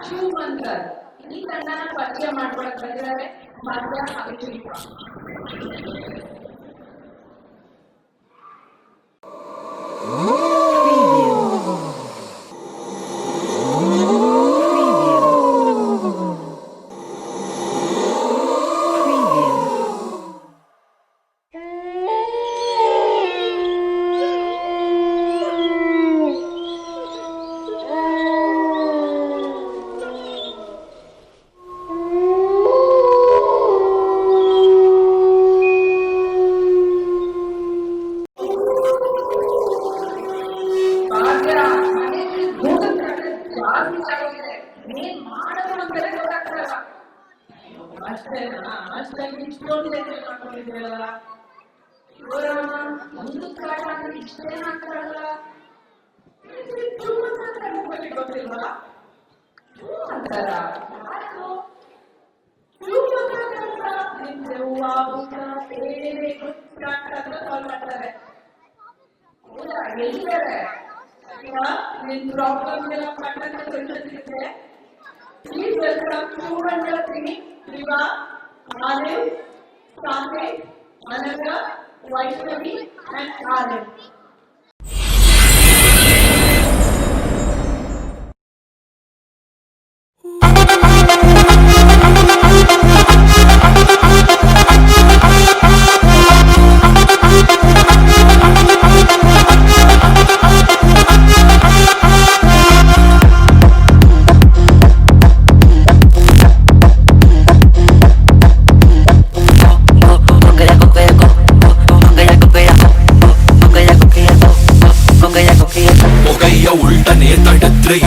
ಶಿವಮಂತರ್ ಈ ತಂಡನ ಪರಿಚಯ ಮಾಡ್ಕೊಳಕ್ ಬಂದಿದ್ದಾರೆ ಮಾಧ್ಯ ಅಭಿಷೇಕ. Please welcome student number 3, Riva, Anil, Sanjay, Anaga, Vaishnavi, and Anil.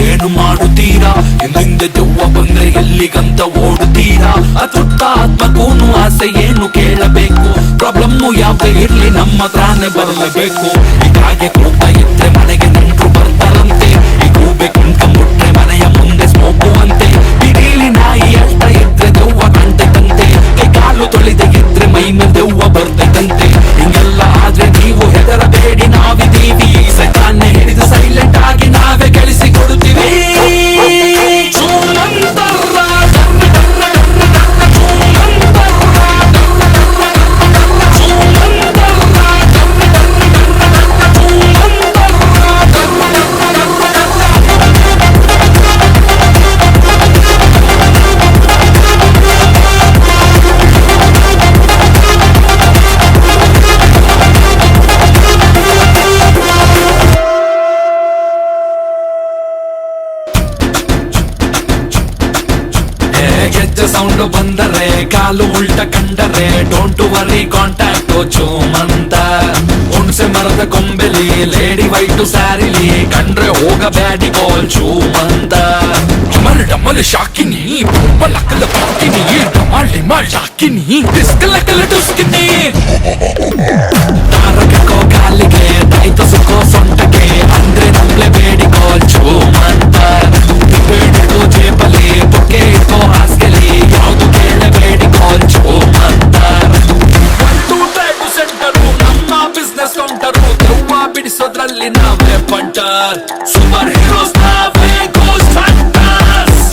ಏನು ಮಾಡುತ್ತೀರಾ ಹಿಂದೆ ದೆವ್ವ ಬಂದ್ರೆ ಎಲ್ಲಿಗಂತ ಓಡುತ್ತೀರಾ ಅತೃಪ್ತ ಆತ್ಮಕ್ಕೂನು ಆಸೆ ಏನು ಕೇಳಬೇಕು ಪ್ರಾಬ್ಲಮ್ಮು ಯಾವ್ದೇ ಇರ್ಲಿ ನಮ್ಮ ಹತ್ರನೇ ಬರಲೇಬೇಕು ಹೀಗಾಗಿ ಕೂಗ್ತಾ ಇದ್ರೆ ಮನೆಗೆ ನೆಂಟರು ಬರ್ತಾರಂತೆ ಈ ಕೂಬೆ ಕುಂತ್ಕೊಂಡ್ಬಿಟ್ರೆ ಮನೆಯ ಮುಂದೆ ಸ್ಮೋಕು ಅಂತೆ ಬಿಡೀಲಿ ನಾಯಿ ಅಷ್ಟ ಇದ್ರೆ ದೆವ್ವ ಕಾಣ್ತೈತಂತೆ ಕೈ ಕಾಲು ತೊಳೆದೆ ಇದ್ರೆ ಮೈ ಮೇಲೆ ದೆವ್ವ ಬರ್ತೈತಂತೆ ಹಿಂಗೆಲ್ಲ ಆದ್ರೆ ನೀವು ಹೆದರಬೇಡಿ ನಾವಿದೀವಿ ಸೈತಾನ್ನೇ ಹಿಡಿದು ಸೈಲೆಂಟ್ ಆಗಿ ನಾವೇ ಗಳಿಸಿ ಕೊಡುತ್ತೀವಿ ಸೌಂಡ್ ಬಂದರೆ ಕಾಲು ಉಲ್ಟ ಕಂಡರೆ ಡೋಂಟ್ ವರಿ ಕಾಂಟ್ಯಾಕ್ಟ್ ಚೂಮಂತ ಹುಣಸೆ ಮರದ ಕೊಂಬೆಲಿ ಲೇಡಿ ವೈಟ್ ಸ್ಯಾರಿಲಿ ಕಂಡ್ರೆ ಹೋಗಬ್ಯಾಡಿ ಕಾಲ್ ಚೂಮಂತ ಡಮಲ್ ಡಮಲ್ ಶಾಕಿನಿ ಬಲಕಲ ಪಾಕಿನಿ ಡಮಲ್ ಡಿಮಲ್ ಶಾಕಿನಿ ಡಿಸ್ಕಲಕಲ ಡುಸ್ಕಿನಿ ತಾರಕೋ ಕಾಲಿಗೆ ದೈತ ಸುಖೋ ಸೊಂಟಕ್ಕೆ ಅಂದ್ರೆ ನಮ್ಲೆ ಬೇಡಿ ಕಾಲ್ ಚೂಮಂತ ಬೇಡಿಕೋ ಜೇಬಲಿ ಬೊಕ್ಕೆ ಇಟ್ಕೋ ಹಾಸ್ಗೆಲಿ ಯಾವುದು ಕೇಳಬೇಡಿ ಕಾಲ್ ಚೂಮಂತ ಸೆಂಟರು ನಮ್ಮ ಬಿಸ್ನೆಸ್ ಕೌಂಟರು ದೆವ್ವ ಬಿಡಿಸೋದ್ರಲ್ಲಿ ನಾವೇ ಪಂಟರ್ ಸೂಪರ್ ಹೀರೋಸ್ ನಾವೇ ಗೋಸ್ಟ್ ಹಂಟರ್ಸ್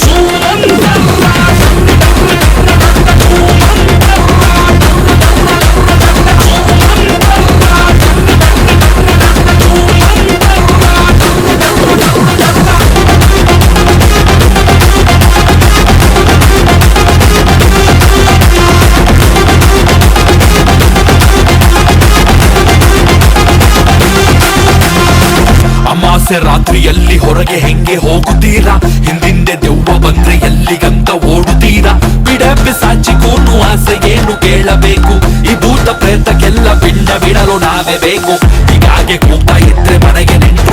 ಅಮಾಸೆ ರಾತ್ರಿಯಲ್ಲಿ ಹೊರಗೆ ಹೆಂಗೆ ಹೋಗುತ್ತೀರಾ ಹಿಂದಿಂದೆ ದೆವ್ವ ಬಂದ್ರೆ ಎಲ್ಲಿಗಂತ ಓಡುತ್ತೀರಾ ಬಿಡ ಬಿಸಾಚಿಗೂನು ಆಸೆ ಏನು ಕೇಳಬೇಕು ಈ ಭೂತ ಪ್ರೇತಕ್ಕೆಲ್ಲ ಪಿಂಡ ಬಿಡಲು ನಾವೇ ಬೇಕು ಹೀಗಾಗಿ ಕೂಗ್ತಾ ಇದ್ರೆ ಮನೆಗೆ ನೆಂಟು